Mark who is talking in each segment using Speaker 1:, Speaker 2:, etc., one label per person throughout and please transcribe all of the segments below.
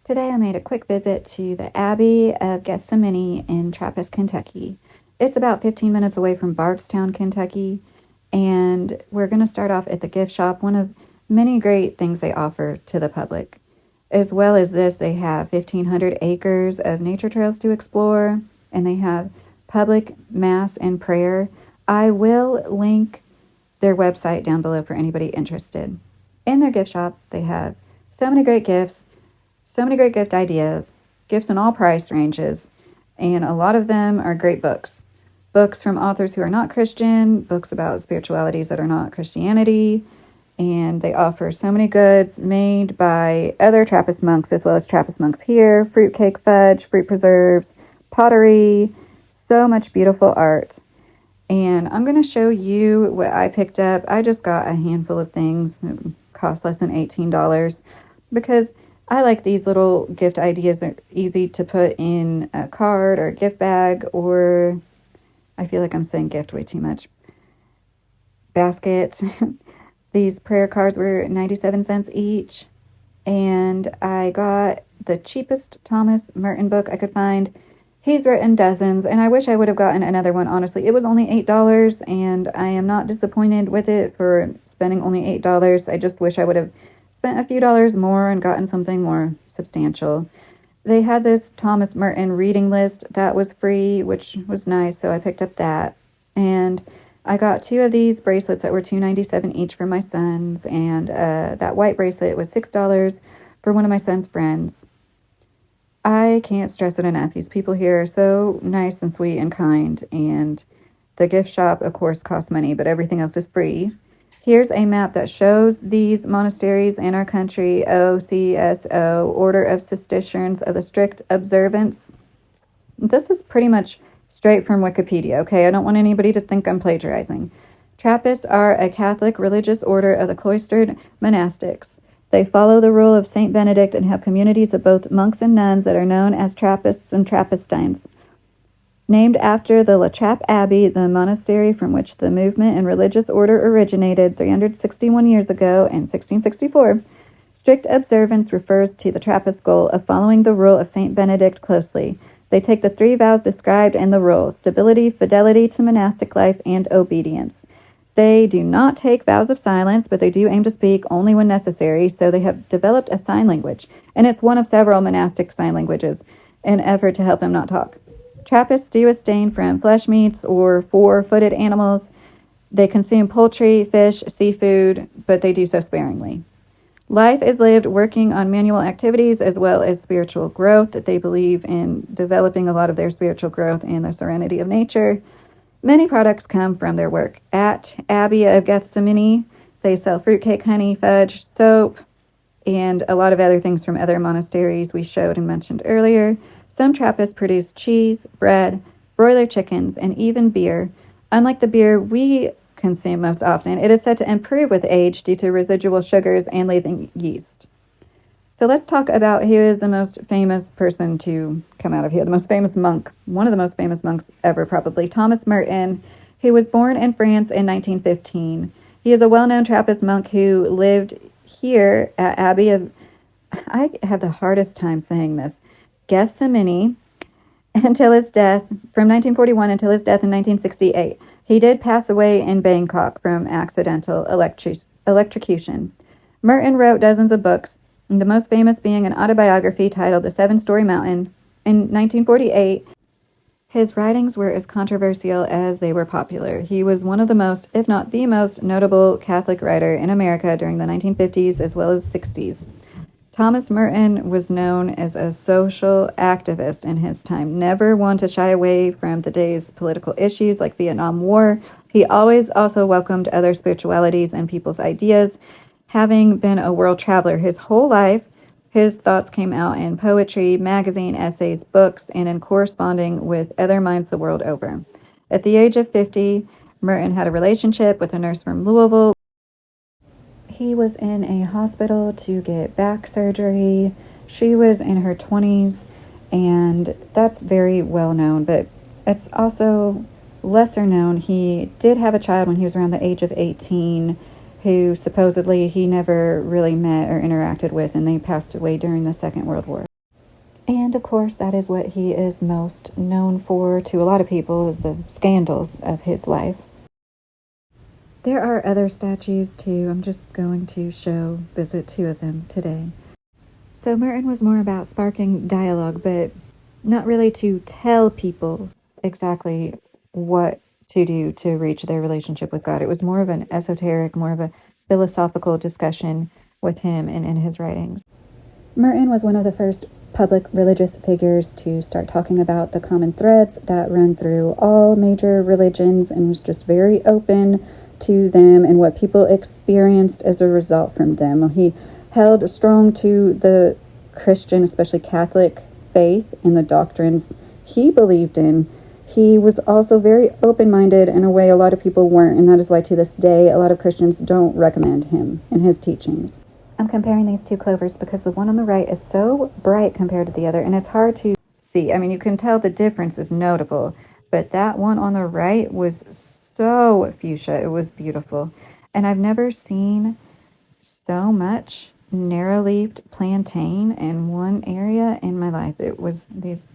Speaker 1: Today I made a quick visit to the Abbey of Gethsemane in Trappist, Kentucky. It's about 15 minutes away from Bardstown, Kentucky, and we're going to start off at the gift shop, one of many great things they offer to the public. As well as this, they have 1,500 acres of nature trails to explore, and they have public mass and prayer. I will link their website down below for anybody interested. In their gift shop, they have so many great gifts, so many great gift ideas, gifts in all price ranges, and a lot of them are great books. Books from authors who are not Christian, books about spiritualities that are not Christianity, and they offer so many goods made by other Trappist monks as well as Trappist monks here, fruitcake fudge, fruit preserves, pottery, so much beautiful art. And I'm going to show you what I picked up. I just got a handful of things that cost less than $18 because I like these little gift ideas. They're easy to put in a card or a gift bag, or I feel like I'm saying gift way too much. Basket. These prayer cards were 97 cents each, and I got the cheapest Thomas Merton book I could find. He's written dozens, and I wish I would have gotten another one, honestly. It was only $8, and I am not disappointed with it for spending only $8. I just wish I would have spent a few dollars more and gotten something more substantial. They had this Thomas Merton reading list that was free, which was nice, so I picked up that. And I got 2 of these bracelets that were $2.97 each for my sons, and that white bracelet was $6 for one of my son's friends. I can't stress it enough. These people here are so nice and sweet and kind, and the gift shop, of course, costs money, but everything else is free. Here's a map that shows these monasteries in our country, OCSO, Order of Cistercians of the Strict Observance. This is pretty much straight from Wikipedia, okay? I don't want anybody to think I'm plagiarizing. Trappists are a Catholic religious order of the cloistered monastics. They follow the rule of St. Benedict and have communities of both monks and nuns that are known as Trappists and Trappistines. Named after the La Trappe Abbey, the monastery from which the movement and religious order originated 361 years ago in 1664, strict observance refers to the Trappist goal of following the rule of St. Benedict closely. They take the 3 vows described in the rule: stability, fidelity to monastic life, and obedience. They do not take vows of silence, but they do aim to speak only when necessary, so they have developed a sign language, and it's one of several monastic sign languages, in an effort to help them not talk. Trappists do abstain from flesh meats or 4-footed animals. They consume poultry, fish, seafood, but they do so sparingly. Life is lived working on manual activities as well as spiritual growth. That they believe in developing a lot of their spiritual growth in the serenity of nature. Many products come from their work. At Abbey of Gethsemane, they sell fruitcake, honey, fudge, soap, and a lot of other things from other monasteries we showed and mentioned earlier. Some Trappists produce cheese, bread, broiler chickens, and even beer. Unlike the beer we consume most often, it is said to improve with age due to residual sugars and leaving yeast. So let's talk about who is the most famous person to come out of here, the most famous monk, one of the most famous monks ever probably, Thomas Merton, who was born in France in 1915. He is a well-known Trappist monk who lived here at Abbey of, I have the hardest time saying this, Gethsemane, until his death, from 1941 until his death in 1968. He did pass away in Bangkok from accidental electrocution. Merton wrote dozens of books, the most famous being an autobiography titled The 7-Story Mountain. In 1948, his writings were as controversial as they were popular. He was one of the most, if not the most, notable Catholic writer in America during the 1950s as well as 60s. Thomas Merton was known as a social activist in his time, never one to shy away from the day's political issues like Vietnam War. He always also welcomed other spiritualities and people's ideas. Having been a world traveler his whole life, his thoughts came out in poetry, magazine essays, books, and in corresponding with other minds the world over. At the age of 50, Merton had a relationship with a nurse from Louisville. He was in a hospital to get back surgery. She was in her 20s, and that's very well known, but it's also lesser known. He did have a child when he was around the age of 18 who supposedly he never really met or interacted with, and they passed away during the Second World War. And of course, that is what he is most known for to a lot of people, is the scandals of his life. There are other statues too. I'm just going to visit two of them today. So Merton was more about sparking dialogue, but not really to tell people exactly what to do to reach their relationship with God. It was more of an esoteric, more of a philosophical discussion with him and in his writings. Merton was one of the first public religious figures to start talking about the common threads that run through all major religions, and was just very open to them and what people experienced as a result from them. He held strong to the Christian, especially Catholic, faith and the doctrines he believed in. He was also very open-minded in a way a lot of people weren't, and that is why to this day a lot of Christians don't recommend him and his teachings. I'm comparing these two clovers because the one on the right is so bright compared to the other, and it's hard to see. I mean, you can tell the difference is notable, but that one on the right was so fuchsia. It was beautiful. And I've never seen so much narrow-leaved plantain in one area in my life. It was these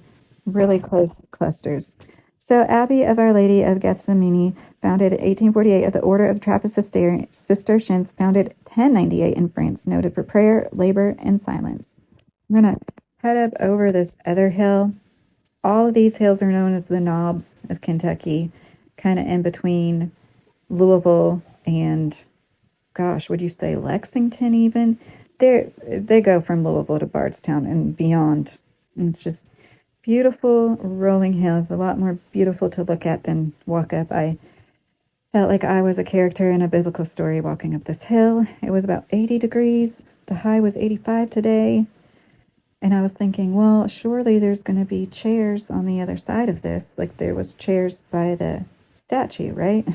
Speaker 1: really close clusters. So Abbey of Our Lady of Gethsemane, founded 1848 of the Order of Trappist Cistercians, founded 1098 in France, noted for prayer, labor, and silence. I'm going to head up over this other hill. All of these hills are known as the Knobs of Kentucky, kind of in between Louisville and, gosh, would you say Lexington even? They go from Louisville to Bardstown and beyond. And it's just beautiful rolling hills, a lot more beautiful to look at than walk up. I felt like I was a character in a biblical story walking up this hill. It was about 80 degrees. The high was 85 today. And I was thinking, well, surely there's going to be chairs on the other side of this, like there was chairs by the statue, right?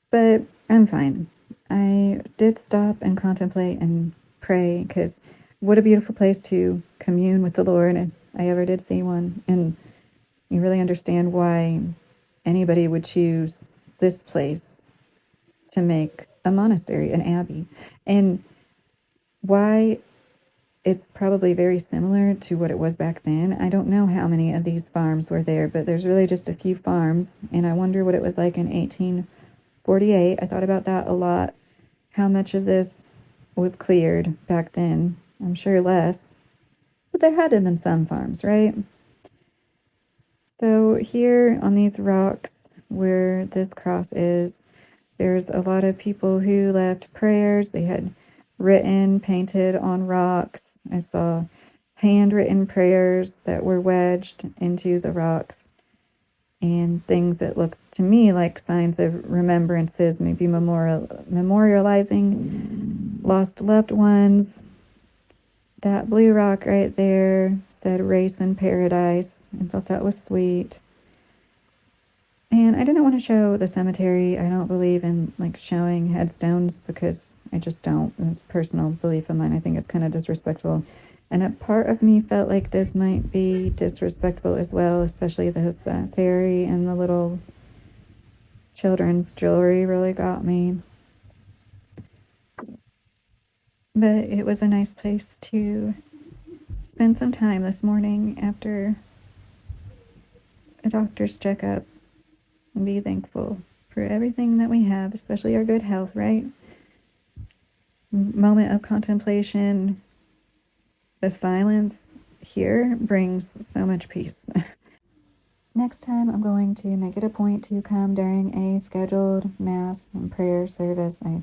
Speaker 1: But I'm fine. I did stop and contemplate and pray, because what a beautiful place to commune with the Lord. And I ever did see one. And you really understand why anybody would choose this place to make a monastery, an abbey, and why it's probably very similar to what it was back then. I don't know how many of these farms were there, but there's really just a few farms, and I wonder what it was like in 1848. I thought about that a lot. How much of this was cleared back then? I'm sure less, but there had to have been some farms, right? So here on these rocks where this cross is, there's a lot of people who left prayers. They had written, painted on rocks. I saw handwritten prayers that were wedged into the rocks, and things that looked to me like signs of remembrances, maybe memorializing lost loved ones. That blue rock right there said "Race in Paradise." I thought that was sweet. And I didn't want to show the cemetery. I don't believe in like showing headstones, because I just don't. It's a personal belief of mine. I think it's kind of disrespectful. And a part of me felt like this might be disrespectful as well, especially this fairy and the little children's jewelry really got me. But it was a nice place to spend some time this morning after a doctor's checkup, and be thankful for everything that we have, especially our good health, right? Moment of contemplation. The silence here brings so much peace. Next time, I'm going to make it a point to come during a scheduled mass and prayer service. I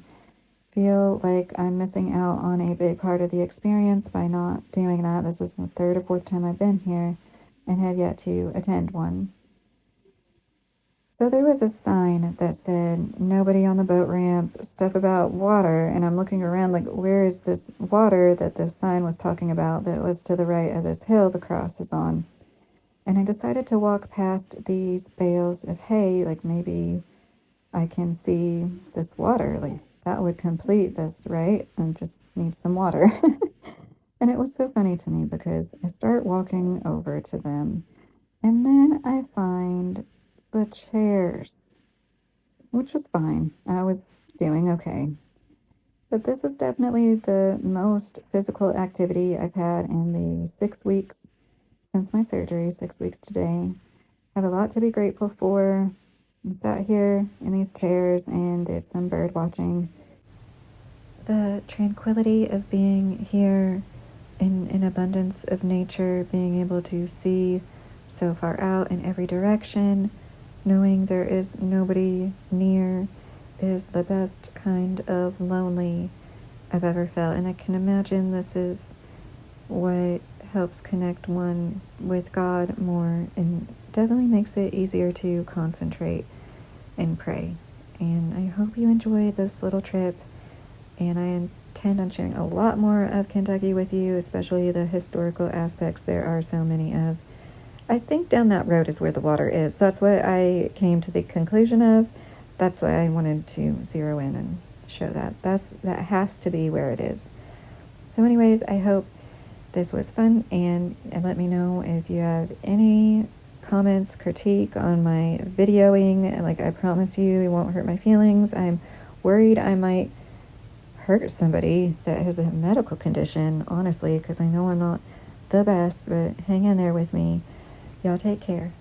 Speaker 1: feel like I'm missing out on a big part of the experience by not doing that. This is the third or fourth time I've been here and have yet to attend one. So there was a sign that said, "Nobody on the boat ramp," stuff about water, and I'm looking around like, where is this water that this sign was talking about that was to the right of this hill the cross is on? And I decided to walk past these bales of hay, like maybe I can see this water, like that would complete this, right? And just need some water. And it was so funny to me because I start walking over to them, and then I find the chairs, which was fine. I was doing okay. But this is definitely the most physical activity I've had in the 6 weeks since my surgery, 6 weeks today. I have a lot to be grateful for. I'm sat here in these chairs and did some bird watching. The tranquility of being here in an abundance of nature, being able to see so far out in every direction, knowing there is nobody near, is the best kind of lonely I've ever felt. And I can imagine this is what helps connect one with God more and definitely makes it easier to concentrate and pray. And I hope you enjoy this little trip, and I intend on sharing a lot more of Kentucky with you, especially the historical aspects there are so many of. I think down that road is where the water is. That's what I came to the conclusion of. That's why I wanted to zero in and show that. That has to be where it is. So anyways, I hope this was fun, and let me know if you have any comments, critique on my videoing. Like, I promise you, it won't hurt my feelings. I'm worried I might hurt somebody that has a medical condition, honestly, because I know I'm not the best, but hang in there with me. Y'all take care.